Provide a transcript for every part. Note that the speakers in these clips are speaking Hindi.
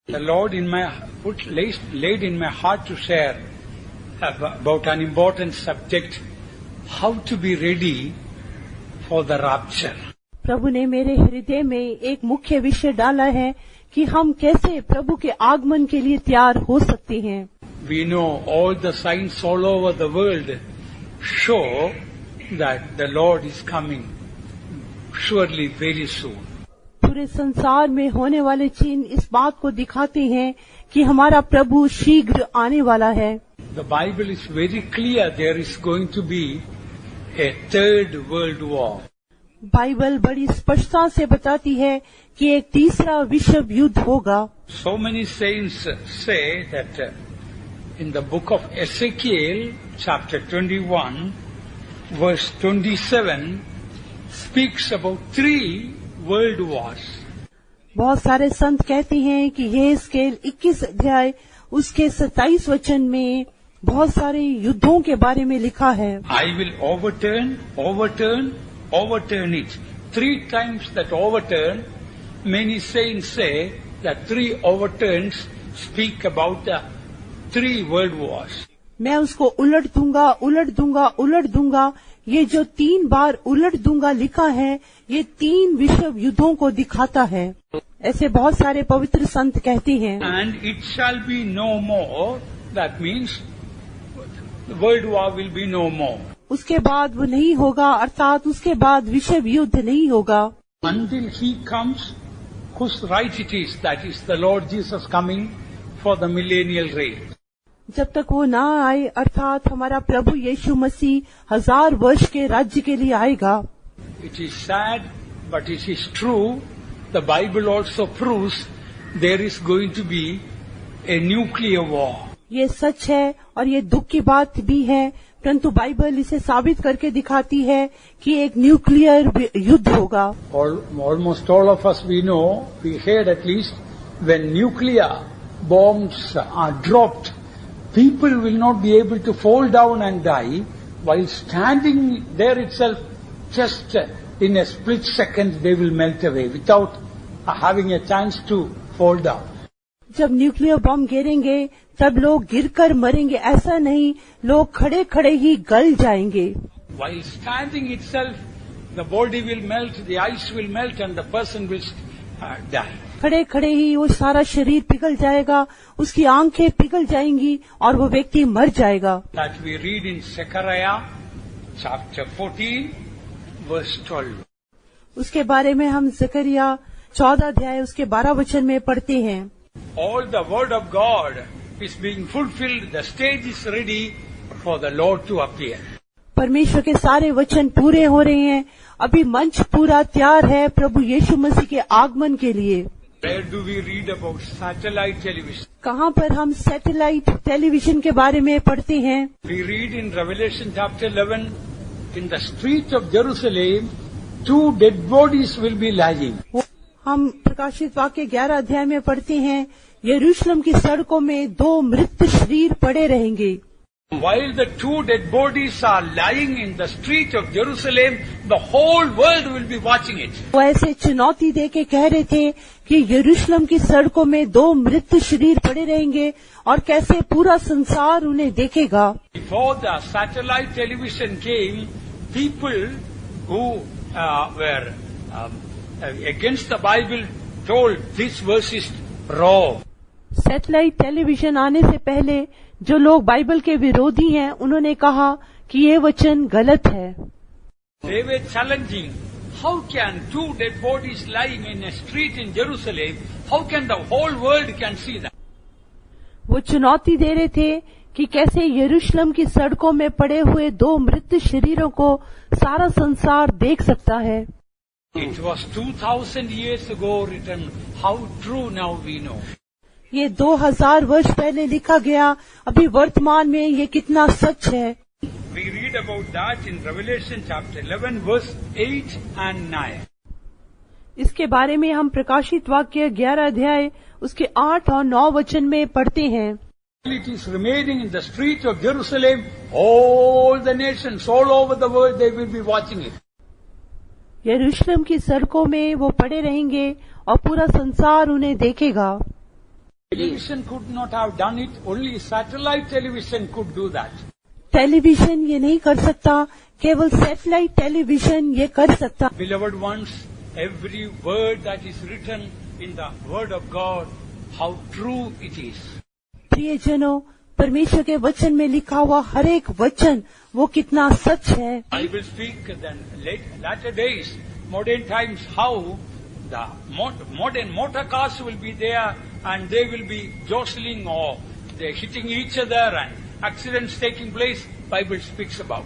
The Lord laid in my heart to share about an important subject, how to be ready for the rapture. प्रभु ने मेरे हृदय में एक मुख्य विषय डाला है कि हम कैसे प्रभु के आगमन के लिए तैयार हो सकते हैं. We know all the signs all over the world show that the Lord is coming surely very soon. पूरे संसार में होने वाले चिन्ह इस बात को दिखाते हैं कि हमारा प्रभु शीघ्र आने वाला है. The Bible is very clear there is going to be a third world war. Bible बड़ी स्पष्टता से बताती है कि एक तीसरा विश्व युद्ध होगा. So many saints say that in the book of Ezekiel, chapter 21, verse 27, speaks about 3 world wars. बहुत सारे संत कहते हैं कि यहेजकेल 21 अध्याय उसके 27 वचन में बहुत सारे युद्धों के बारे में लिखा है. I will overturn it. 3 times that overturn, many saints say that 3 overturns speak about the 3 world wars. मैं उसको उलट दूंगा. ये जो 3 बार उलट दूंगा लिखा है, ये 3 विश्व युद्धों को दिखाता है. ऐसे बहुत सारे पवित्र संत कहते हैं. And it shall be no more. That means the world war will be no more. उसके बाद वो नहीं होगा, अर्थात उसके बाद विश्व युद्ध नहीं होगा. Until he comes, whose right it is, that is the Lord Jesus coming for the millennial reign. जब तक वो ना आए, अर्थात हमारा प्रभु यीशु मसीह 1000 वर्ष के राज्य के लिए आएगा. It is sad, but it is true. The Bible also proves there is going to be a nuclear war. ये सच है और ये दुख की बात भी है, परंतु बाइबल इसे साबित करके दिखाती है कि एक न्यूक्लियर युद्ध होगा. Almost all of us we know, we heard at least, when nuclear bombs are dropped, people will not be able to fall down and die, while standing there itself, just in a split second they will melt away without having a chance to fall down. जब न्यूक्लियर बम गिरेंगे तब लोग गिरकर मरेंगे, ऐसा नहीं, लोग खड़े खड़े ही गल जाएंगे. While standing itself, the body will melt, the ice will melt, and the person will die. खड़े खड़े ही वो सारा शरीर पिघल जाएगा, उसकी आंखें पिघल जाएंगी और वो व्यक्ति मर जाएगा. That we read in Zechariah chapter 14 verse 12. उसके बारे में हम जकरिया 14 अध्याय उसके 12 वचन में पढ़ते हैं. All the word of God is being fulfilled. The stage is ready for the Lord to appear. परमेश्वर के सारे वचन पूरे हो रहे हैं. अभी मंच पूरा तैयार है प्रभु यीशु मसीह के आगमन के लिए. Where do we read about satellite television? कहाँ पर हम सैटेलाइट टेलीविजन के बारे में पढ़ते हैं? We read in Revelation chapter 11, in the streets of Jerusalem, 2 dead bodies will be lying. हम प्रकाशित वाक्य 11 अध्याय में पढ़ते हैं, यरूशलेम की सड़कों में 2 मृत शरीर पड़े रहेंगे. While the 2 dead bodies are lying in the street of Jerusalem, the whole world will be watching it. वो ऐसे चुनौती दे के कह रहे थे कि यरूशलेम की सड़कों में 2 मृत शरीर पड़े रहेंगे और कैसे पूरा संसार उन्हें देखेगा. Before the satellite television came, people who were against the Bible told this verse is wrong. Satellite television आने से पहले जो लोग बाइबल के विरोधी हैं, उन्होंने कहा कि ये वचन गलत है. They were challenging, how can 2 dead bodies lying in a street in Jerusalem, how can the whole world can see that? वो चुनौती दे रहे थे कि कैसे यरूशलेम की सड़कों में पड़े हुए 2 मृत शरीरों को सारा संसार देख सकता है. It was 2000 years ago written. How true now we know. ये 2000 वर्ष पहले लिखा गया, अभी वर्तमान में ये कितना सच है. We read about that in Revelation chapter 11 verse 8 and 9. इसके बारे में हम प्रकाशित वाक्य 11 अध्याय उसके 8 और 9 वचन में पढ़ते हैं. It is remaining in the streets of Jerusalem. All the nations all over the world they will be watching it. यरूशलेम की सड़कों में वो पड़े रहेंगे और पूरा संसार उन्हें देखेगा. Television could not have done it, only satellite television could do that. Television ये नहीं कर सकता, केवल सैटेलाइट टेलीविजन ये कर सकता। Beloved ones, every word that is written in the Word of God, how true it is. प्रियजनों, परमेश्वर के वचन में लिखा हुआ हर एक वचन वो कितना सच है। I will speak then latter days, modern times, how the modern motor cars will be there and they will be jostling or they hitting each other and accidents taking place. Bible speaks about.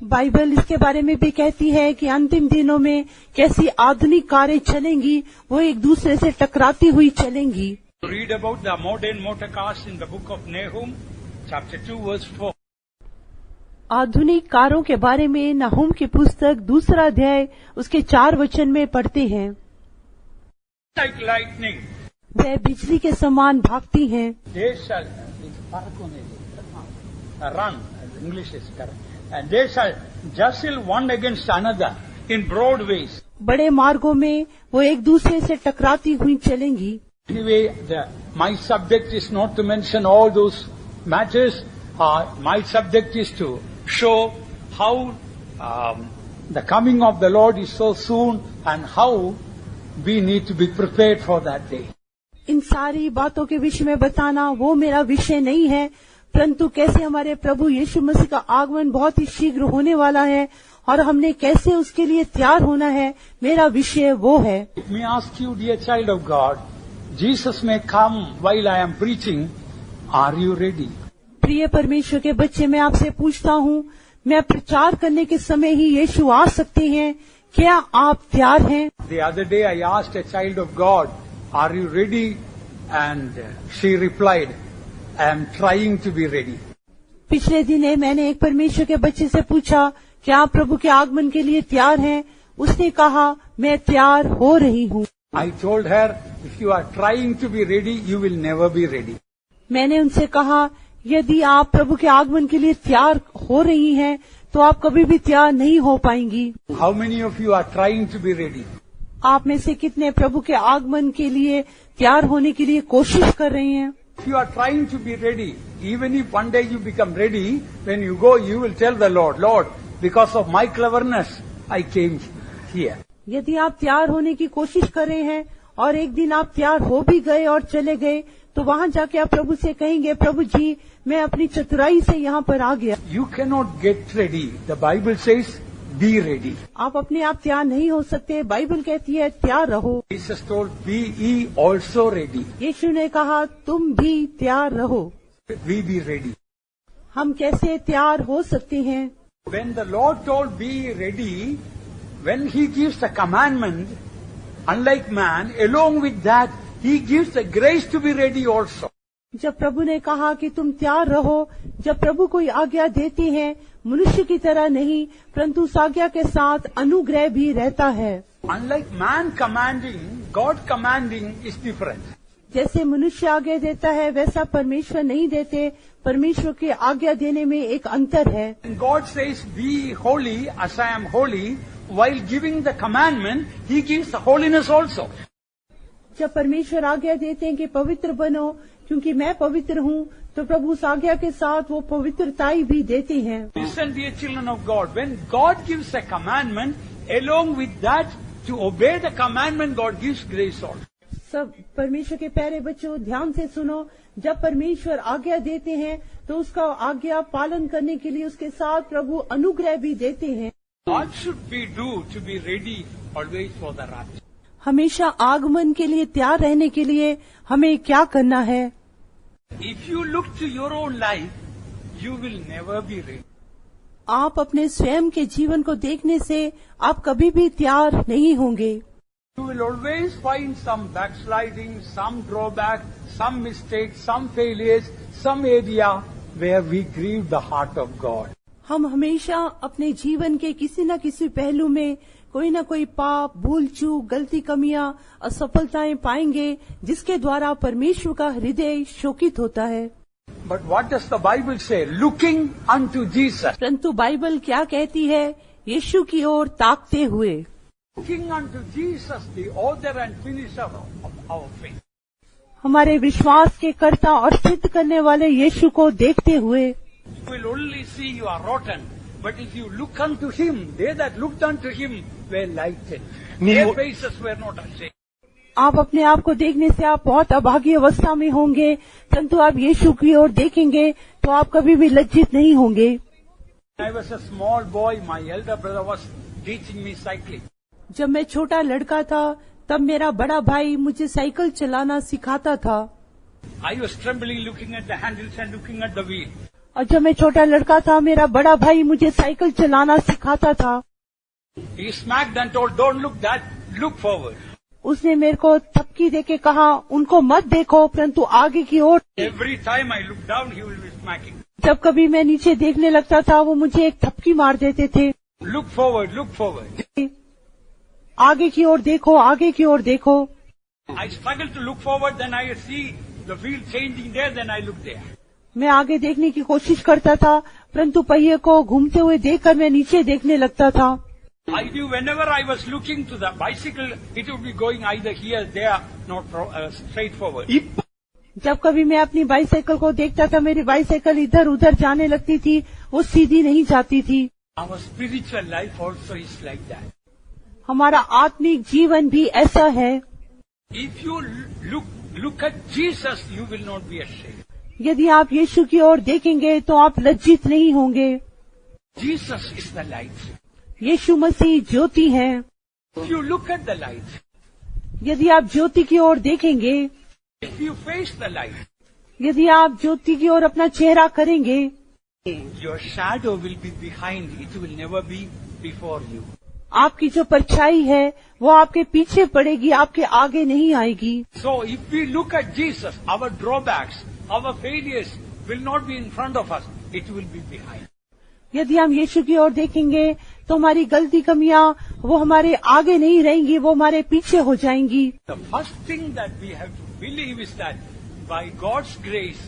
Bible इसके बारे में भी कहती है कि अंतिम दिनों में कैसी आधुनिक कारें चलेंगी, वो एक दूसरे से टकराती हुई चलेंगी। Read about the modern motor cars in the book of Nahum, chapter 2, verse 4. आधुनिक कारों के बारे में नहूम की पुस्तक 2 अध्याय उसके 4 वचन में पढ़ते हैं। Like lightning. वह बिजली के समान भागती हैं। They shall run. English is correct. And they shall jostle one against another in broad ways. बड़े मार्गों में वो एक दूसरे से टकराती हुई चलेंगी। Anyway, my subject is not to mention all those matters. My subject is to show how the coming of the Lord is so soon and how we need to be prepared for that day. इन सारी बातों के विषय में बताना वो मेरा विषय नहीं है, परंतु कैसे हमारे प्रभु यीशु मसीह का आगमन बहुत ही शीघ्र होने वाला है और हमने कैसे उसके लिए तैयार होना है, मेरा विषय वो है। Let me ask you, dear child of God, Jesus may come while I am preaching. Are you ready? प्रिय परमेश्वर के बच्चे, मैं आपसे पूछता हूँ, मैं प्रचार करने के समय ही यीशु आ सकते हैं, क्या आप तैयार हैं? The other day I asked a child of God, are you ready? And she replied, I am trying to be ready. पिछले दिने मैंने एक परमेश्वर के बच्चे से पूछा, क्या आप प्रभु के आगमन के लिए तैयार हैं? उसने कहा, मैं तैयार हो रही हूँ। I told her, if you are trying to be ready, you will never be ready. मैंने उनसे कहा, यदि आप प्रभु के आगमन के लिए तैयार हो रही हैं, तो आप कभी भी तैयार नहीं हो पाएंगी। How many of you are trying to be ready? आप में से कितने प्रभु के आगमन के लिए तैयार होने के लिए कोशिश कर रहे हैं? If you are trying to be ready, even if one day you become ready, when you go, you will tell the Lord, Lord, because of my cleverness, I came here. यदि आप तैयार होने की कोशिश कर रहे हैं और एक दिन आप तैयार हो भी गए और चले गए, तो वहाँ जाके आप प्रभु से कहेंगे, प्रभु जी, मैं अपनी चतुराई से यहाँ पर आ गया। You cannot get ready. The Bible says, be ready. आप अपने आप तैयार नहीं हो सकते, बाइबल कहती है तैयार रहो। Jesus told, be ye also ready. यीशु ने कहा, तुम भी तैयार रहो। We be ready. हम कैसे तैयार हो सकते हैं? When the Lord told, be ready, when He gives the commandment, unlike man, along with that, He gives the grace to be ready also. जब प्रभु ने कहा कि तुम तैयार रहो, जब प्रभु कोई आज्ञा देते हैं, मनुष्य की तरह नहीं, परंतु उस आज्ञा के साथ अनुग्रह भी रहता है। Unlike man commanding, God commanding is different. जैसे मनुष्य आज्ञा देता है, वैसा परमेश्वर नहीं देते। परमेश्वर की आज्ञा देने में एक अंतर है। God says, be holy as I am holy. While giving the commandment, He gives the holiness also. जब परमेश्वर आज्ञा देते हैं कि पवित्र बनो, क्योंकि मैं पवित्र हूँ, तो प्रभु उस आज्ञा के साथ वो पवित्रताई भी देते हैं। Listen, dear children of God, when God gives a commandment, along with that, to obey the commandment, God gives grace also. सब परमेश्वर के प्यारे बच्चों, ध्यान से सुनो, जब परमेश्वर आज्ञा देते हैं, तो उसका आज्ञा पालन करने के लिए उसके साथ प्रभु अनुग्रह भी देते हैं। What should we do to be ready always for the rapture? हमेशा आगमन के लिए तैयार रहने के लिए हमें क्या करना है? If you look to your own life, you will never be ready. आप अपने स्वयं के जीवन को देखने से आप कभी भी तैयार नहीं होंगे। You will always find some backsliding, some drawback, some mistakes, some failures, some area where we grieve the heart of God. हम हमेशा अपने जीवन के किसी न किसी पहलू में कोई न कोई पाप, भूल चूक, गलती, कमियां, असफलताएं पाएंगे, जिसके द्वारा परमेश्वर का हृदय शोकित होता है। But what does the Bible say? Looking unto Jesus. परंतु बाइबल क्या कहती है? यीशु की ओर ताकते हुए। Looking unto Jesus, the author and finisher of our faith. हमारे विश्वास के कर्ता और सिद्ध करने वाले यीशु को देखते हुए You will only see you are rotten, but if you look unto him, they that looked unto him were lightened. Their faces were not ashamed. आप अपने आप को देखने से आप बहुत अभागी अवस्था में होंगे, परंतु आप यीशु की ओर देखेंगे तो आप कभी भी लज्जित नहीं होंगे। When I was a small boy, my elder brother was teaching me cycling. जब मैं छोटा लड़का था तब मेरा बड़ा भाई मुझे साइकिल चलाना सिखाता था I was trembling looking at the handles and looking at the wheel. और जब मैं छोटा लड़का था मेरा बड़ा भाई मुझे साइकिल चलाना सिखाता था। He smacked and told, don't look that, look forward. उसने मेरे को थपकी देके कहा, उनको मत देखो परंतु आगे की ओर। Every time I look down, he will be smacking. जब कभी मैं नीचे देखने लगता था वो मुझे एक थपकी मार देते थे। Look forward, look forward. आगे की ओर देखो, आगे की ओर देखो। I struggle to look forward, then I see the wheel changing there, then I look there. मैं आगे देखने की कोशिश करता था परंतु पहिए को घूमते हुए देखकर मैं नीचे देखने लगता था। I knew whenever I was looking to the bicycle, it would be going either here, there, not straight forward. जब कभी मैं अपनी बाईसाइकिल को देखता था मेरी बाईसाइकिल इधर उधर जाने लगती थी, वो सीधी नहीं जाती थी। Our spiritual life also is like that. हमारा आत्मिक जीवन भी ऐसा है। If you look at Jesus, you will not be ashamed. यदि आप यीशु की ओर देखेंगे तो आप लज्जित नहीं होंगे। Jesus is the light. यीशु मसीह ज्योति है। If you look at the light, यदि आप ज्योति की ओर देखेंगे, if you face the light, यदि आप ज्योति की ओर अपना चेहरा करेंगे, your shadow will be behind. It will never be before you. आपकी जो परछाई है वो आपके पीछे पड़ेगी, आपके आगे नहीं आएगी। So if we look at Jesus, our drawbacks, our failures will not be in front of us. It will be behind. यदि हम यीशु की ओर देखेंगे तो हमारी गलती कमियां वो हमारे आगे नहीं रहेंगी, वो हमारे पीछे हो जाएंगी। The first thing that we have to believe is that by God's grace,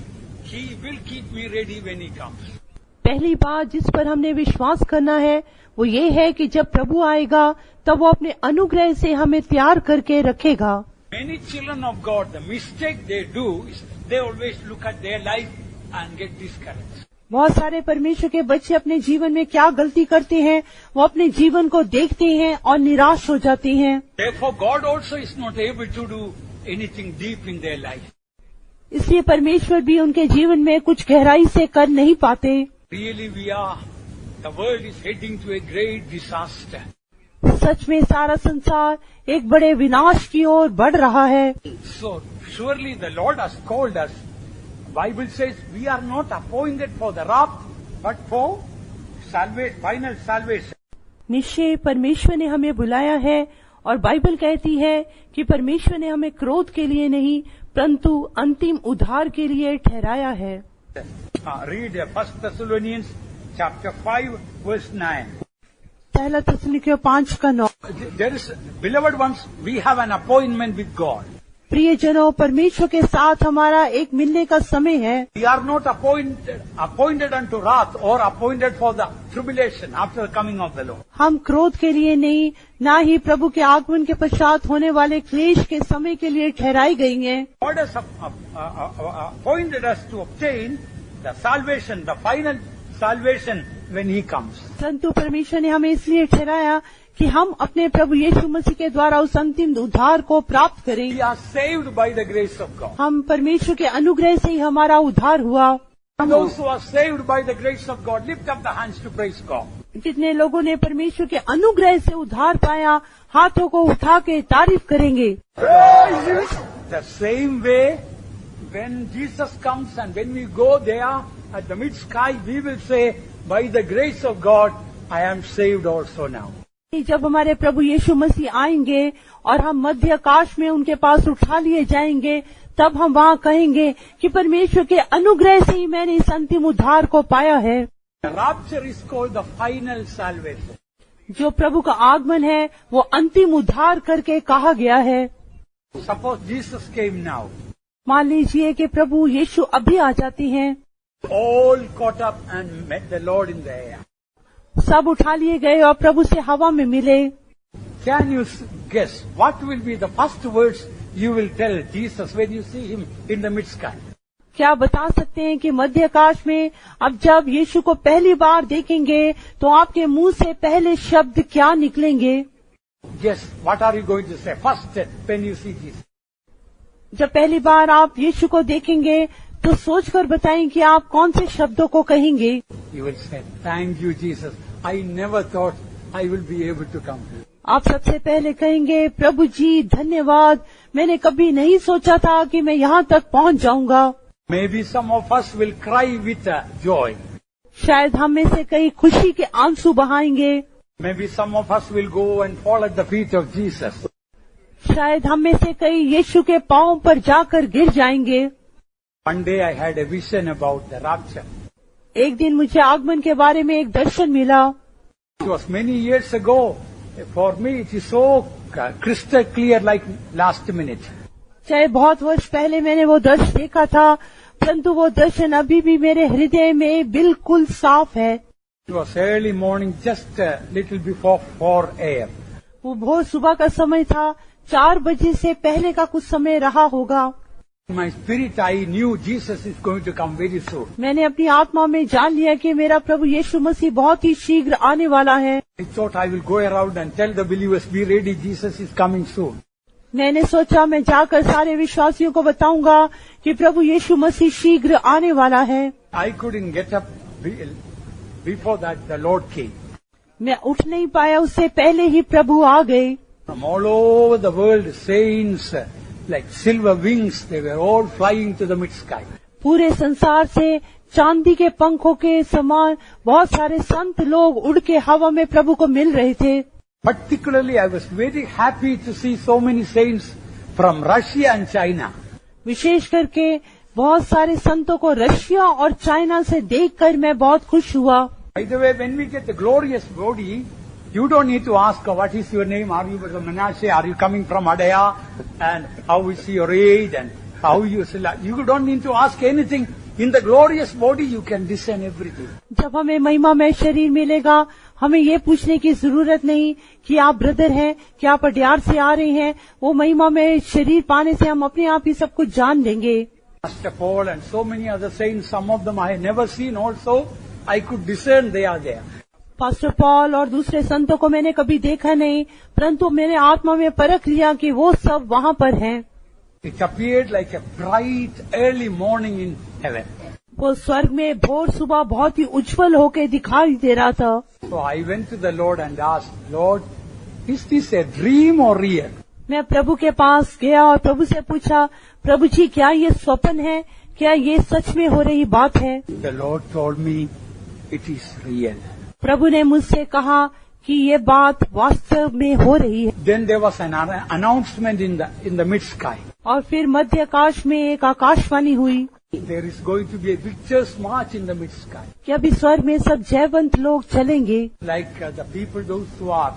He will keep me ready when He comes. पहली बात जिस पर हमने विश्वास करना है वो ये है कि जब प्रभु आएगा तब वो अपने अनुग्रह से हमें तैयार करके रखेगा। Many children of God, the mistake they do is they always look at their life and get discouraged. बहुत सारे परमेश्वर के बच्चे अपने जीवन में क्या गलती करते हैं, वो अपने जीवन को देखते हैं और निराश हो जाते हैं। Therefore, God also is not able to do anything deep in their life. इसलिए परमेश्वर भी उनके जीवन में कुछ गहराई से कर नहीं पाते। Really, the world is heading to a great disaster. सच में सारा संसार एक बड़े विनाश की ओर बढ़ रहा है। So surely the Lord has called us. Bible says we are not appointed for the wrath, but for final salvation. निश्चय परमेश्वर ने हमें बुलाया है और बाइबल कहती है कि परमेश्वर ने हमें क्रोध के लिए नहीं परंतु अंतिम उद्धार के लिए ठहराया है। Read 1 Thessalonians chapter 5 verse 9. पहला थिस्सलुनीकियों 5:9। There is, beloved ones, we have an appointment with God. प्रियजनों, परमेश्वर के साथ हमारा एक मिलने का समय है। We are not appointed unto wrath or appointed for the tribulation after the coming of the Lord. हम क्रोध के लिए नहीं, ना ही प्रभु के आगमन के पश्चात होने वाले क्लेश के समय के लिए ठहराई गई हैं। God has appointed us to obtain the salvation, the final salvation when He comes. परंतु परमेश्वर ने हमें इसलिए ठहराया कि हम अपने प्रभु यीशु मसीह के द्वारा उस अंतिम उद्धार को प्राप्त करें। We are saved by the grace of God. हम परमेश्वर के अनुग्रह से ही हमारा उद्धार हुआ। Those who are saved by the grace of God, lift up the hands to praise God. जितने लोगों ने परमेश्वर के अनुग्रह से उद्धार पाया, हाथों को उठा के तारीफ करेंगे। The same way, when Jesus comes and when we go there at the mid sky, we will say, by the grace of God, I am saved also now. जब हमारे प्रभु यीशु मसीह आएंगे और हम मध्य आकाश में उनके पास उठा लिए जाएंगे, तब हम वहाँ कहेंगे कि परमेश्वर के अनुग्रह से ही मैंने इस अंतिम उद्धार को पाया है। The rapture is called the final salvation. जो प्रभु का आगमन है वो अंतिम उद्धार करके कहा गया है। Suppose Jesus came now. मान लीजिए कि प्रभु यीशु अभी आ जाते हैं। All caught up and met the Lord in the air. सब उठा लिए गए और प्रभु से हवा में मिले। Can you guess what will be the first words you will tell Jesus when you see him in the mid-sky. क्या बता सकते हैं कि मध्य आकाश में अब जब यीशु को पहली बार देखेंगे तो आपके मुंह से पहले शब्द क्या निकलेंगे? Yes, what are you going to say first when you see Jesus? जब पहली बार आप यीशु को देखेंगे तो सोचकर बताएं कि आप कौन से शब्दों को कहेंगे? You will say, thank you Jesus, I never thought I will be able to come here. आप सबसे पहले कहेंगे, प्रभु जी धन्यवाद, मैंने कभी नहीं सोचा था कि मैं यहाँ तक पहुँच जाऊंगा। Maybe some of us will cry with joy. शायद हम में से कई खुशी के आंसू बहाएंगे। Maybe some of us will go and fall at the feet of Jesus. शायद हम में से कई यीशु के पांव पर जाकर गिर जाएंगे। One day I had a vision about the rapture. एक दिन मुझे आगमन के बारे में एक दर्शन मिला। It was many years ago. For me it is so crystal clear like last minute. चाहे बहुत वर्ष पहले मैंने वो दर्शन देखा था, परंतु वो दर्शन अभी भी मेरे हृदय में बिल्कुल साफ है। It was early morning, just a little before 4 a.m. वो भोर सुबह का समय था, 4 बजे से पहले का कुछ समय रहा होगा। In my spirit I knew Jesus is going to come very soon. मैंने अपनी आत्मा में जान लिया कि मेरा प्रभु यीशु मसीह बहुत ही शीघ्र आने वाला है। I thought I will go around and tell the believers, be ready, Jesus is coming soon. मैंने सोचा मैं जाकर सारे विश्वासियों को बताऊंगा कि प्रभु यीशु मसीह शीघ्र आने वाला है। I couldn't get up before that the Lord came. मैं उठ नहीं पाया, उससे पहले ही प्रभु आ गए। From all over the world, saints like silver wings, they were all flying to the mid-sky. पूरे संसार से चांदी के पंखों के समान बहुत सारे संत लोग उड़ के हवा में प्रभु को मिल रहे थे। Particularly, I was very happy to see so many saints from Russia and China. विशेष करके बहुत सारे संतों को रशिया और चाइना से देखकर मैं बहुत खुश हुआ। By the way, when we get the glorious body, you don't need to ask, what is your name? Are you from Manasseh? Are you coming from Adaya? And how is your age? And how you don't need to ask anything. In the glorious body, you can discern everything. जब हमें महिमा में शरीर मिलेगा, हमें ये पूछने की जरूरत नहीं कि आप ब्रदर हैं, कि आप अड्यार से आ रहे हैं। वो महिमा में शरीर पाने से हम अपने आप ही सब कुछ जान लेंगे। Master Paul and so many other saints, some of them I had never seen also, I could discern they are there. Pastor Paul और दूसरे संतों को मैंने कभी देखा नहीं, परंतु मैंने आत्मा में परख लिया कि वो सब वहाँ पर हैं। It appeared like a bright early morning in heaven. वो स्वर्ग में भोर सुबह बहुत ही उज्जवल होकर दिखाई दे रहा था। So I went to the Lord and asked, Lord, is this a dream or real? मैं प्रभु के पास गया और प्रभु से पूछा, प्रभु जी क्या ये स्वप्न है, क्या ये सच में हो रही बात है? The Lord told me, it is real. प्रभु ने मुझसे कहा कि ये बात वास्तव में हो रही है। Then there was an announcement in the mid-sky. और फिर मध्य आकाश में एक आकाशवाणी हुई। There is going to be a victor's march in the mid-sky. कि अभी स्वर्ग में सब जयवंत लोग चलेंगे। Like the people, those who are,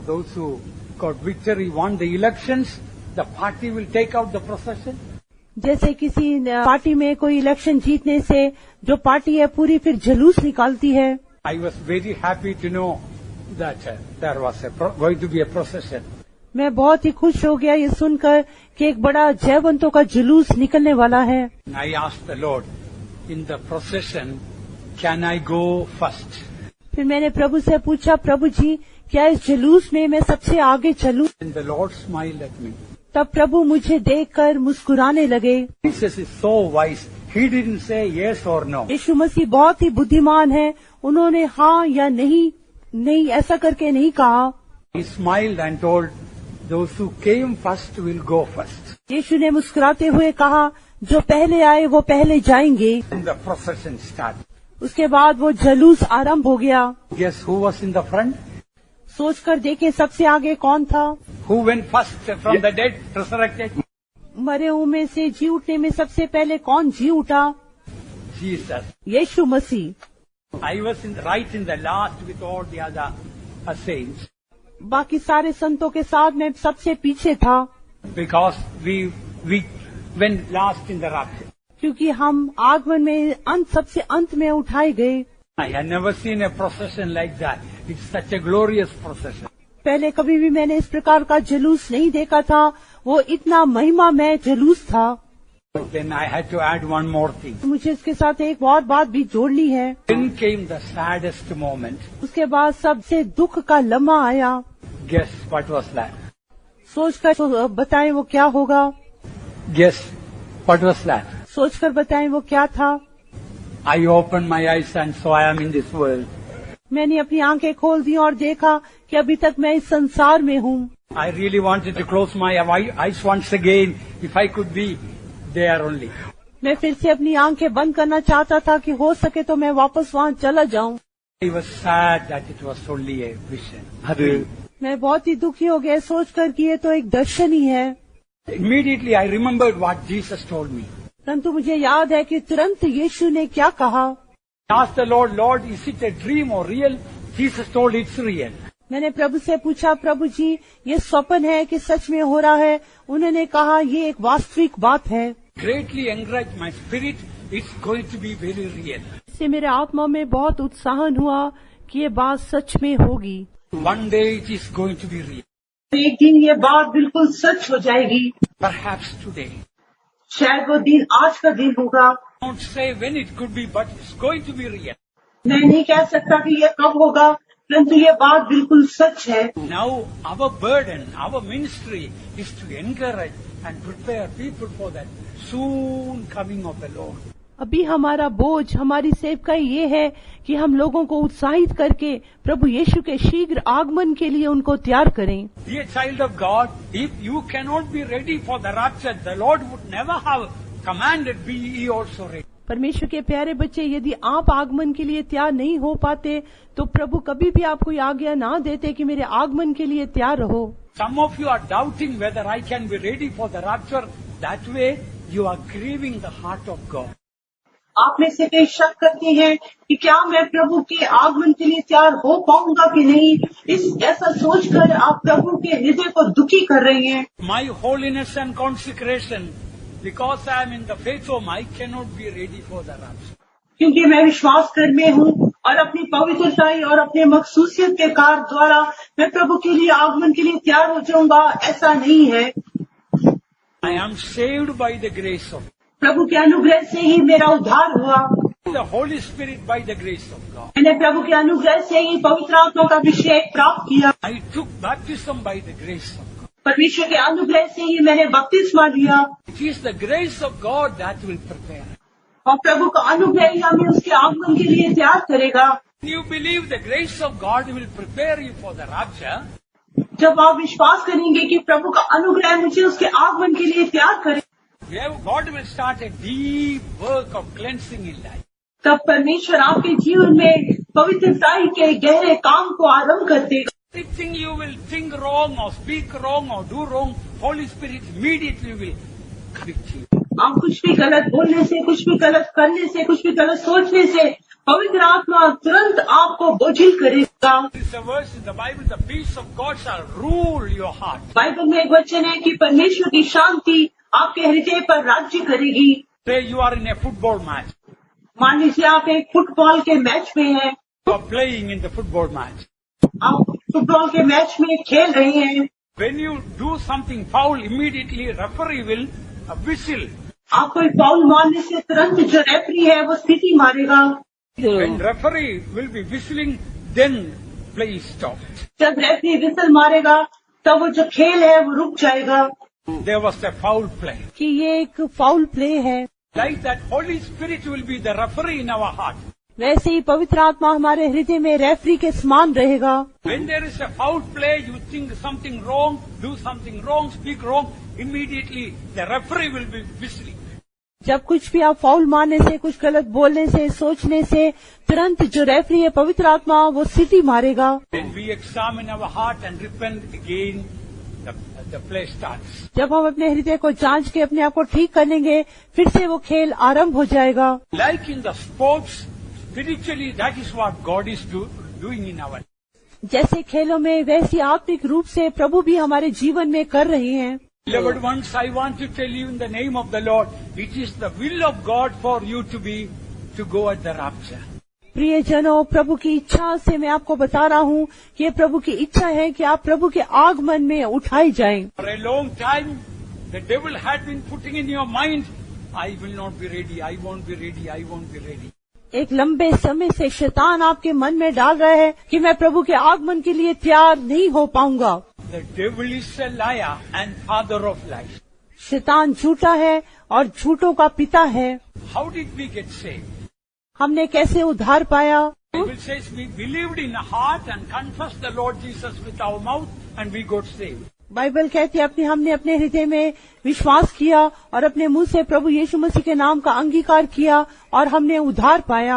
those who got victory, won the elections, the party will take out the procession. जैसे किसी पार्टी में कोई इलेक्शन जीतने से जो पार्टी है पूरी फिर जुलूस निकालती है। I was very happy to know that there was going to be a procession. मैं बहुत ही खुश हो गया ये सुनकर कि एक बड़ा जयवंतों का जुलूस निकलने वाला है। I asked the Lord, in the procession, can I go first? फिर मैंने प्रभु से पूछा, प्रभु जी क्या इस जुलूस में मैं सबसे आगे चलूं? And the Lord smiled at me. तब प्रभु मुझे देखकर मुस्कुराने लगे। Jesus is so wise. He didn't say yes or no. यीशु मसीह बहुत ही बुद्धिमान है, उन्होंने हाँ या नहीं ऐसा करके नहीं कहा। He smiled and told, those who came first will go first. यीशु ने मुस्कुराते हुए कहा, जो पहले आए वो पहले जाएंगे। And the procession started. उसके बाद वो जुलूस आरंभ हो गया। Guess who was in the front? सोचकर देखें सबसे आगे कौन था? Who went first from the dead, resurrected? मरे हुए में से जी उठने में सबसे पहले कौन जी उठा? Jesus. Yeshu Masih. I was right in the last with all the other saints. बाकी सारे संतों के साथ मैं सबसे पीछे था। Because we went last in the rapture. क्योंकि हम आगमन में सबसे अंत में उठाए गए। I had never seen a procession like that. It's such a glorious procession. पहले कभी भी मैंने इस प्रकार का जुलूस नहीं देखा था। वो इतना महिमामय जुलूस था। Then I had to add one more thing. मुझे इसके साथ एक और बात भी जोड़नी है। Then came the saddest moment. उसके बाद सबसे दुख का लम्हा आया। Guess what was that? सोचकर बताएं वो क्या होगा। Guess what was that? सोचकर बताएं वो क्या था। I opened my eyes and saw I am in this world. मैंने अपनी आंखें खोल दी और देखा कि अभी तक मैं इस संसार में हूँ। I really wanted to close my eyes once again, if I could be there only. मैं फिर से अपनी आंखें बंद करना चाहता था कि हो सके तो मैं वापस वहाँ चला जाऊँ। I was sad that it was only a vision. मैं बहुत ही दुखी हो गया सोचकर कि ये तो एक दर्शन ही है। Immediately I remembered what Jesus told me. परंतु मुझे याद है कि तुरंत यीशु ने क्या कहा। I asked the Lord, Lord, is it a dream or real? Jesus told it's real. मैंने प्रभु से पूछा, प्रभु जी ये स्वप्न है कि सच में हो रहा है? उन्होंने कहा ये एक वास्तविक बात है। Greatly encouraged my spirit, it's going to be very real. इससे मेरे आत्मा में बहुत उत्साहन हुआ कि ये बात सच में होगी। One day it is going to be real. एक दिन ये बात बिल्कुल सच हो जाएगी। Perhaps today. शायद वो दिन आज का दिन होगा। Don't say when it could be, but it's going to be real. मैं नहीं कह सकता कि ये कब होगा, परंतु ये बात बिल्कुल सच है। Now our burden, our ministry is to encourage and prepare people for that soon coming of the Lord. अभी हमारा बोझ, हमारी सेवकाई ये है कि हम लोगों को उत्साहित करके प्रभु यीशु के शीघ्र आगमन के लिए उनको तैयार करें। Be a child of God. If you cannot be ready for the rapture, the Lord would never have commanded, be ye also ready. परमेश्वर के प्यारे बच्चे, यदि आप आगमन के लिए तैयार नहीं हो पाते तो प्रभु कभी भी आपको ये आज्ञा ना देते कि मेरे आगमन के लिए तैयार रहो। Some of you are doubting whether I can be ready for the rapture. That way you are grieving the heart of God. आप में से कई शक करते हैं कि क्या मैं प्रभु के आगमन के लिए तैयार हो पाऊंगा कि नहीं। ऐसा सोचकर आप प्रभु के हृदय को दुखी कर रहे हैं। My holiness and consecration, because I am in the faith home, I cannot be ready for the rapture. क्योंकि मैं विश्वास कर में हूँ और अपनी पवित्रताई और अपने मखसूसियत के कार्य द्वारा मैं प्रभु के लिए आगमन के लिए तैयार हो जाऊंगा, ऐसा नहीं है। I am saved by the grace of God. प्रभु के अनुग्रह से ही मेरा उद्धार हुआ। The Holy Spirit by the grace of God. मैंने प्रभु के अनुग्रह से ही पवित्र आत्मा का अभिषेक प्राप्त किया। I took baptism by the grace of God. परमेश्वर के अनुग्रह से ही मैंने बपतिस्मा लिया। It is the grace of God that will prepare. और प्रभु का अनुग्रह ही हमें उसके आगमन के लिए तैयार करेगा। When you believe the grace of God will prepare you for the rapture, जब आप विश्वास करेंगे कि प्रभु का अनुग्रह मुझे उसके आगमन के लिए तैयार करे, God will start a deep work of cleansing in life. तब परमेश्वर आपके जीवन में पवित्रताई के गहरे काम को आरंभ कर देगा। Everything you will think wrong or speak wrong or do wrong, Holy Spirit immediately will correct you. आप कुछ भी गलत बोलने से, कुछ भी गलत करने से, कुछ भी गलत सोचने से पवित्र आत्मा तुरंत आपको बोझिल करेगा। There is a verse in the Bible, the peace of God shall rule your heart. Bible में एक वचन है कि परमेश्वर की शांति आपके हृदय पर राज्य करेगी। Say you are in a football match. मान लीजिए आप एक फुटबॉल के मैच में हैं। You are playing in the football match. आप फुटबॉल के मैच में खेल रहे हैं। When you do something foul, immediately referee will whistle. आप कोई फाउल मारने से तुरंत जो रेफरी है वो सीटी मारेगा। When referee will be whistling, then play is stopped. जब रेफरी विसल मारेगा तब वो जो खेल है वो रुक जाएगा। There was a foul play. कि ये एक फाउल प्ले है। Like that, Holy Spirit will be the referee in our heart. वैसे ही पवित्र आत्मा हमारे हृदय में रेफरी के समान रहेगा। When there is a foul play, you think something wrong, do something wrong, speak wrong, immediately the referee will be whistling. जब कुछ भी आप फाउल मारने से, कुछ गलत बोलने से, सोचने से, तुरंत जो रेफरी है पवित्र आत्मा वो सीटी मारेगा। When we examine our heart and repent again, the play starts. जब हम अपने हृदय को जांच के अपने आप को ठीक कर लेंगे, फिर से वो खेल आरंभ हो जाएगा। Like in the sports, spiritually, that is what God is doing in our life. जैसे खेलों में वैसी आत्मिक रूप से प्रभु भी हमारे जीवन में कर रहे हैं। Beloved ones, I want to tell you in the name of the Lord, it is the will of God for you to go at the rapture. प्रिय जनों, प्रभु की इच्छा से मैं आपको बता रहा हूँ कि ये प्रभु की इच्छा है कि आप प्रभु के आगमन में उठाए जाएं। For a long time, The devil had been putting in your mind, I will not be ready, I won't be ready, I won't be ready. एक लंबे समय से शैतान आपके मन में डाल रहा है कि मैं प्रभु के आगमन के लिए तैयार नहीं हो पाऊंगा। The devil is a liar and father of lies. शैतान झूठा है और झूठों का पिता है। How did we get saved? हमने कैसे उद्धार पाया? The Bible says we believed in our heart and confessed the Lord Jesus with our mouth and we got saved. Bible कहती है हमने अपने हृदय में विश्वास किया और अपने मुंह से प्रभु यीशु मसीह के नाम का अंगीकार किया और हमने उद्धार पाया।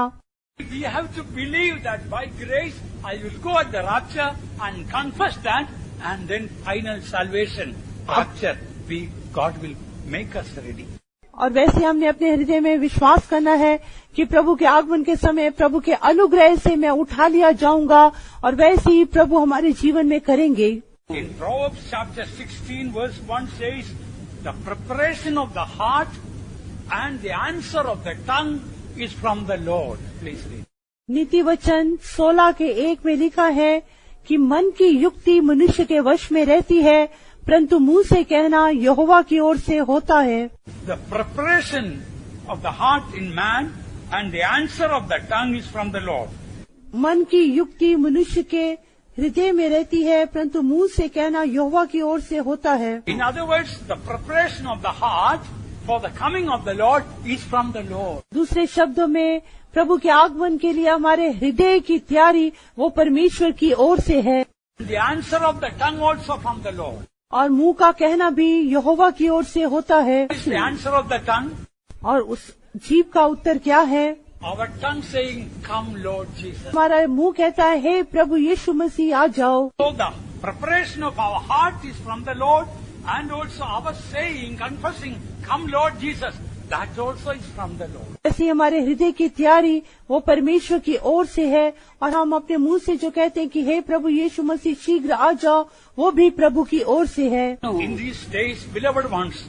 We have to believe that by grace I will go at the rapture and confess that and then final salvation. Rapture, God will make us ready. और वैसे हमने अपने हृदय में विश्वास करना है कि प्रभु के आगमन के समय प्रभु के अनुग्रह से मैं उठा लिया जाऊंगा और वैसे ही प्रभु हमारे जीवन में करेंगे। In Proverbs chapter 16 verse 1 says, the preparation of the heart and the answer of the tongue is from the Lord. Please read. नीति वचन 16 के 1 में लिखा है कि मन की युक्ति मनुष्य के वश में रहती है, परंतु मुंह से कहना यहोवा की ओर से होता है। The preparation of the heart in man and the answer of the tongue is from the Lord. मन की युक्ति मनुष्य के हृदय में रहती है, परंतु मुंह से कहना यहोवा की ओर से होता है। In other words, the preparation of the heart for the coming of the Lord is from the Lord. दूसरे शब्दों में प्रभु के आगमन के लिए हमारे हृदय की तैयारी वो परमेश्वर की ओर से है। The answer of the tongue also from the Lord. और मुंह का कहना भी यहोवा की ओर से होता है। What is the answer of the tongue? और उस जीव का उत्तर क्या है? Our tongue saying, come Lord Jesus. हमारा मुंह कहता है हे प्रभु यीशु मसीह आ जाओ। So the preparation of our heart is from the Lord and also our saying, confessing, come Lord Jesus, that also is from the Lord. ऐसी हमारे हृदय की तैयारी वो परमेश्वर की ओर से है और हम अपने मुंह से जो कहते हैं कि हे प्रभु यीशु मसीह शीघ्र आ जाओ, वो भी प्रभु की ओर से है। In these days, beloved ones,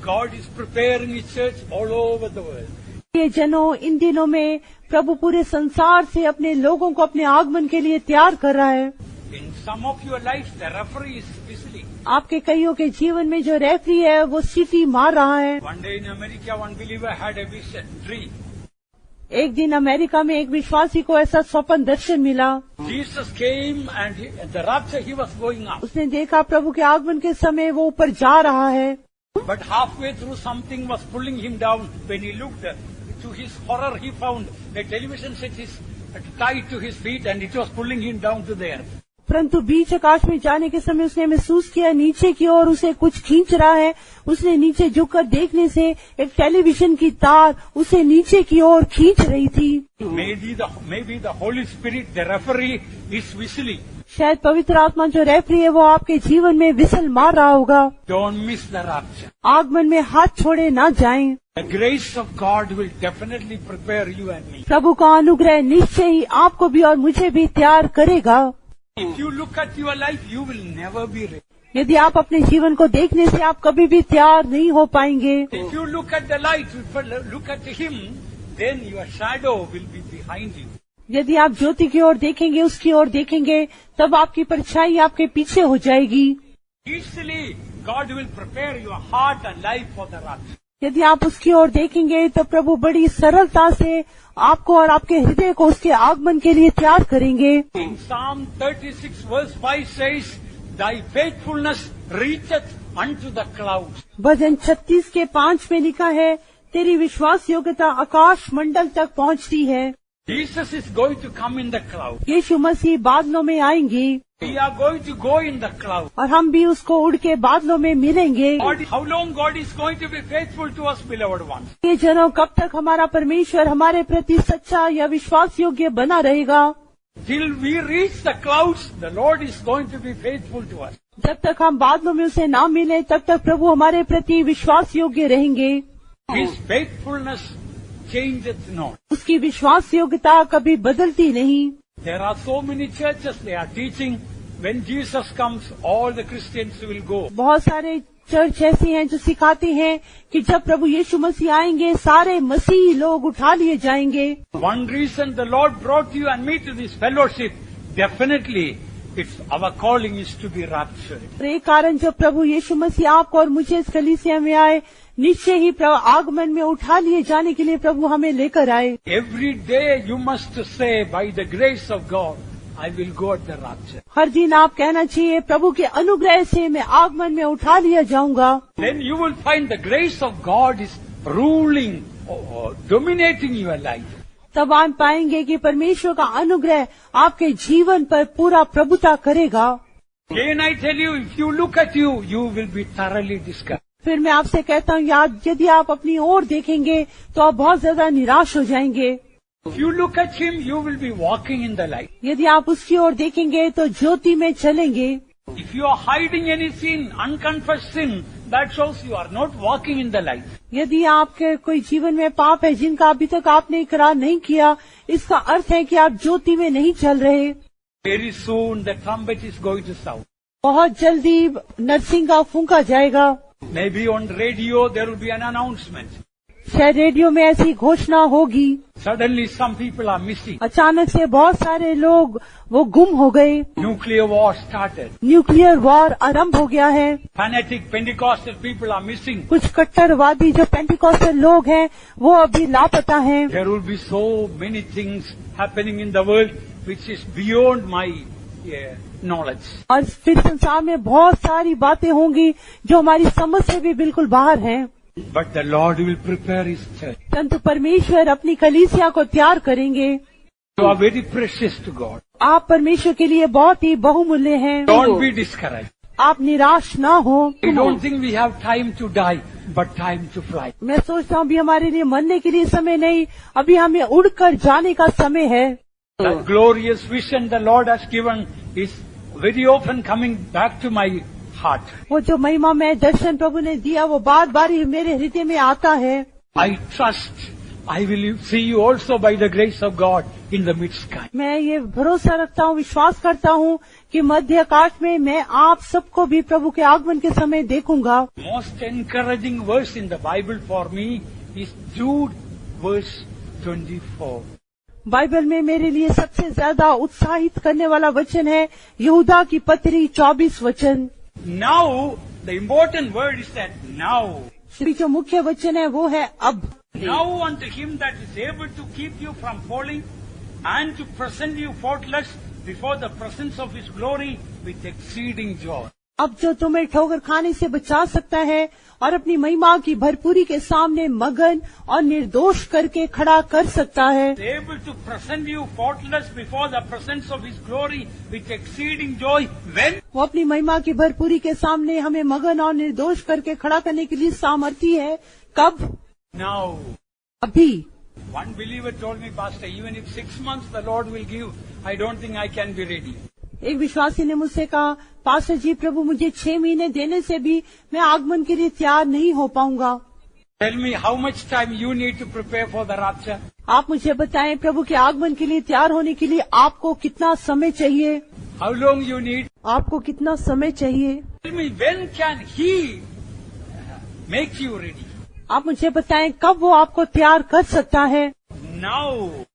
God is preparing His church all over the world. ये जनों, इन दिनों में प्रभु पूरे संसार से अपने लोगों को अपने आगमन के लिए तैयार कर रहा है। In some of your lives, the referee is whistling. आपके कईयों के जीवन में जो रेफरी है वो सीटी मार रहा है। One day in America, one believer had a vision, dream. एक दिन अमेरिका में एक विश्वासी को ऐसा स्वप्न दर्शन मिला। Jesus came and at the rapture he was going up. उसने देखा प्रभु के आगमन के समय वो ऊपर जा रहा है। But halfway through something was pulling him down. When he looked, to his horror he found a television set is tied to his feet and it was pulling him down to the earth. परंतु बीच आकाश में जाने के समय उसने महसूस किया नीचे की ओर उसे कुछ खींच रहा है। उसने नीचे झुककर देखने से एक टेलीविजन की तार उसे नीचे की ओर खींच रही थी। Maybe the Holy Spirit, the referee, is whistling. शायद पवित्र आत्मा जो रेफरी है वो आपके जीवन में विसल मार रहा होगा। Don't miss the rapture. आगमन में हाथ छोड़े ना जाएं। The grace of God will definitely prepare you and me. प्रभु का अनुग्रह निश्चय ही आपको भी और मुझे भी तैयार करेगा। If you look at your life, you will never be ready. यदि आप अपने जीवन को देखने से आप कभी भी तैयार नहीं हो पाएंगे। If you look at the light, if you look at Him, then your shadow will be behind you. यदि आप ज्योति की ओर देखेंगे, उसकी ओर देखेंगे, तब आपकी परछाई आपके पीछे हो जाएगी। Easily, God will prepare your heart and life for the rapture. यदि आप उसकी ओर देखेंगे तो प्रभु बड़ी सरलता से आपको और आपके हृदय को उसके आगमन के लिए तैयार करेंगे। In Psalm 36 verse 5 says, Thy faithfulness reacheth unto the clouds. भजन 36 के 5 में लिखा है, तेरी विश्वास योग्यता आकाश मंडल तक पहुंचती है। Jesus is going to come in the cloud. यीशु मसीह बादलों में आएंगे। We are going to go in the cloud. और हम भी उसको उड़ के बादलों में मिलेंगे। How long God is going to be faithful to us, beloved ones? ये जनों, कब तक हमारा परमेश्वर हमारे प्रति सच्चा या विश्वास योग्य बना रहेगा? Till we reach the clouds, the Lord is going to be faithful to us. जब तक हम बादलों में उसे ना मिले तब तक प्रभु हमारे प्रति विश्वास योग्य रहेंगे। His faithfulness changeth not. उसकी विश्वास योग्यता कभी बदलती नहीं। There are so many churches, they are teaching when Jesus comes, all the Christians will go. बहुत सारे चर्च ऐसे हैं जो सिखाते हैं कि जब प्रभु यीशु मसीह आएंगे सारे मसीही लोग उठा लिए जाएंगे। One reason the Lord brought you and me to this fellowship, definitely It's our calling is to be raptured. एक कारण जो प्रभु यीशु मसीह आपको और मुझे इस कलीसिया में आए, निश्चय ही आगमन में उठा लिए जाने के लिए प्रभु हमें लेकर आए। Every day you must say, by the grace of God, I will go at the rapture. हर दिन आप कहना चाहिए, प्रभु के अनुग्रह से मैं आगमन में उठा लिया जाऊंगा। Then you will find the grace of God is ruling or dominating your life. तब आप पाएंगे कि परमेश्वर का अनुग्रह आपके जीवन पर पूरा प्रभुता करेगा। Again I tell you, if you look at you, you will be thoroughly discouraged. फिर मैं आपसे कहता हूँ, यदि आप अपनी ओर देखेंगे तो आप बहुत ज्यादा निराश हो जाएंगे। If you look at him, you will be walking in the light. यदि आप उसकी ओर देखेंगे तो ज्योति में चलेंगे। If you are hiding any sin, unconfessed sin, that shows you are not walking in the light. यदि आपके कोई जीवन में पाप है जिनका अभी तक आपने इकरार नहीं किया, इसका अर्थ है कि आप ज्योति में नहीं चल रहे। Very soon the trumpet is going to sound. बहुत जल्दी नरसिंह का फूंका जाएगा। Maybe on radio there will be an announcement. शायद रेडियो में ऐसी घोषणा होगी। Suddenly some people are missing. अचानक से बहुत सारे लोग वो गुम हो गए। Nuclear war started. Nuclear war आरंभ हो गया है। Fanatic Pentecostal people are missing. कुछ कट्टरवादी जो पेंटिकॉस्टल लोग हैं वो अभी लापता हैं। There will be so many things happening in the world which is beyond my knowledge. और फिर संसार में बहुत सारी बातें होंगी जो हमारी समझ से भी बिल्कुल बाहर हैं। But the Lord will prepare His church. परंतु परमेश्वर अपनी कलीसिया को तैयार करेंगे। You are very precious to God. आप परमेश्वर के लिए बहुत ही बहुमूल्य हैं। Don't be discouraged. आप निराश ना हो। I don't think we have time to die, but time to fly. मैं सोचता हूँ अभी हमारे लिए मरने के लिए समय नहीं, अभी हमें उड़कर जाने का समय है। The glorious vision the Lord has given is very often coming back to my heart. वो जो महिमा में दर्शन प्रभु ने दिया वो बार बार ही मेरे हृदय में आता है। I trust I will see you also by the grace of God in the mid sky. मैं ये भरोसा रखता हूँ, विश्वास करता हूँ कि मध्य आकाश में मैं आप सबको भी प्रभु के आगमन के समय देखूंगा। Most encouraging verse in the Bible for me is Jude verse 24. Bible में मेरे लिए सबसे ज्यादा उत्साहित करने वाला वचन है यहूदा की पत्री 24 वचन। Now, the important word is that now. जो मुख्य वचन है वो है अब। Now unto him that is able to keep you from falling and to present you faultless before the presence of his glory with exceeding joy. अब जो तुम्हें ठोकर खाने से बचा सकता है और अपनी महिमा की भरपूरी के सामने मगन और निर्दोष करके खड़ा कर सकता है। Able to present you faultless before the presence of his glory with exceeding joy. When? वो अपनी महिमा की भरपूरी के सामने हमें मगन और निर्दोष करके खड़ा करने के लिए सामर्थी है। कब? Now. अभी। One believer told me, Pastor, even if 6 months the Lord will give, I don't think I can be ready. एक विश्वासी ने मुझसे कहा, पास्टर जी प्रभु मुझे 6 महीने देने से भी मैं आगमन के लिए तैयार नहीं हो पाऊंगा। Tell me how much time you need to prepare for the rapture. आप मुझे बताएं प्रभु के आगमन के लिए तैयार होने के लिए आपको कितना समय चाहिए? How long you need? आपको कितना समय चाहिए? Tell me when can he make you ready? आप मुझे बताएं कब वो आपको तैयार कर सकता है? Now.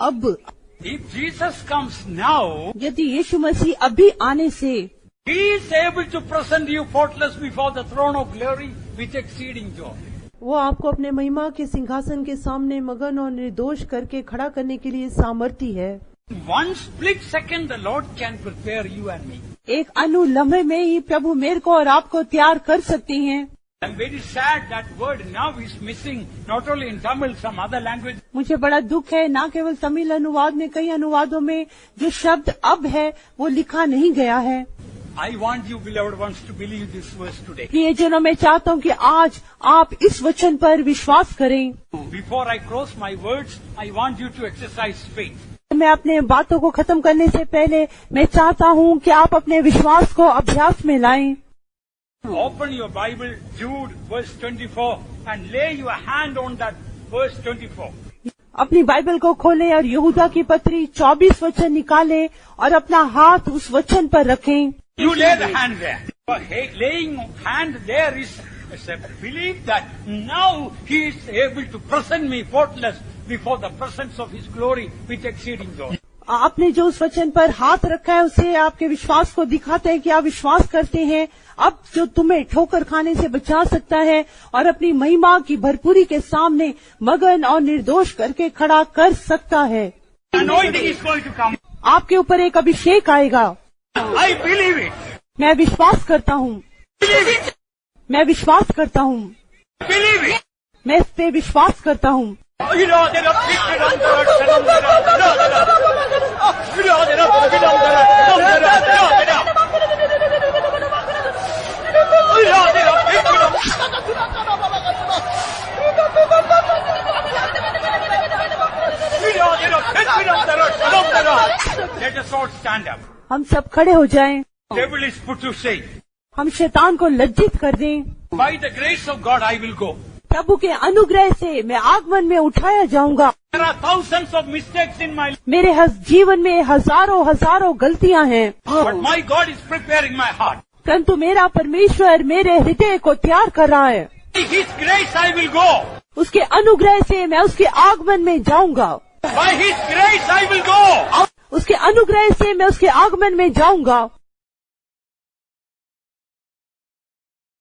अब। If Jesus comes now, यदि यीशु मसीह अभी आने से He is able to present you faultless before the throne of glory with exceeding joy. वो आपको अपने महिमा के सिंहासन के सामने मगन और निर्दोष करके खड़ा करने के लिए सामर्थी है। One split second the Lord can prepare you and me. एक अनु लम्हे में ही प्रभु मेरे को और आपको तैयार कर सकते हैं। I'm very sad that word now is missing, not only in Tamil, some other language. मुझे बड़ा दुख है, न केवल तमिल अनुवाद में, कई अनुवादों में जो शब्द अब है वो लिखा नहीं गया है। I want you, beloved ones, to believe this verse today. प्रियजनों, मैं चाहता हूँ कि आज आप इस वचन पर विश्वास करें। Before I close my words, I want you to exercise faith. मैं अपने बातों को खत्म करने से पहले मैं चाहता हूँ कि आप अपने विश्वास को अभ्यास में लाएं। Open your Bible, Jude verse 24, and lay your hand on that verse 24. अपनी बाइबल को खोलें और यहूदा की पत्री 24 वचन निकालें और अपना हाथ उस वचन पर रखें। You lay the hand there. Laying hand there is a belief that now he is able to present me faultless before the presence of his glory with exceeding joy. आपने जो उस वचन पर हाथ रखा है उसे आपके विश्वास को दिखाते हैं कि आप विश्वास करते हैं। अब जो तुम्हें ठोकर खाने से बचा सकता है और अपनी महिमा की भरपूरी के सामने मगन और निर्दोष करके खड़ा कर सकता है। Anointing is going to come. आपके ऊपर एक अभिषेक आएगा। I believe it. मैं विश्वास करता हूँ। Believe it. मैं विश्वास करता हूँ। Believe it. मैं इस पे विश्वास करता हूँ। Let us all stand up. हम सब खड़े हो जाएं। Devil is put to shame. हम शैतान को लज्जित कर दें। By the grace of God, I will go. प्रभु के अनुग्रह से मैं आगमन में उठाया जाऊंगा। There are thousands of mistakes in my life, मेरे जीवन में हजारों गलतियां हैं, but my God is preparing my heart. परंतु मेरा परमेश्वर मेरे हृदय को तैयार कर रहा है। By His grace, I will go. उसके अनुग्रह से मैं उसके आगमन में जाऊंगा। By His grace, I will go. उसके अनुग्रह से मैं उसके आगमन में जाऊंगा।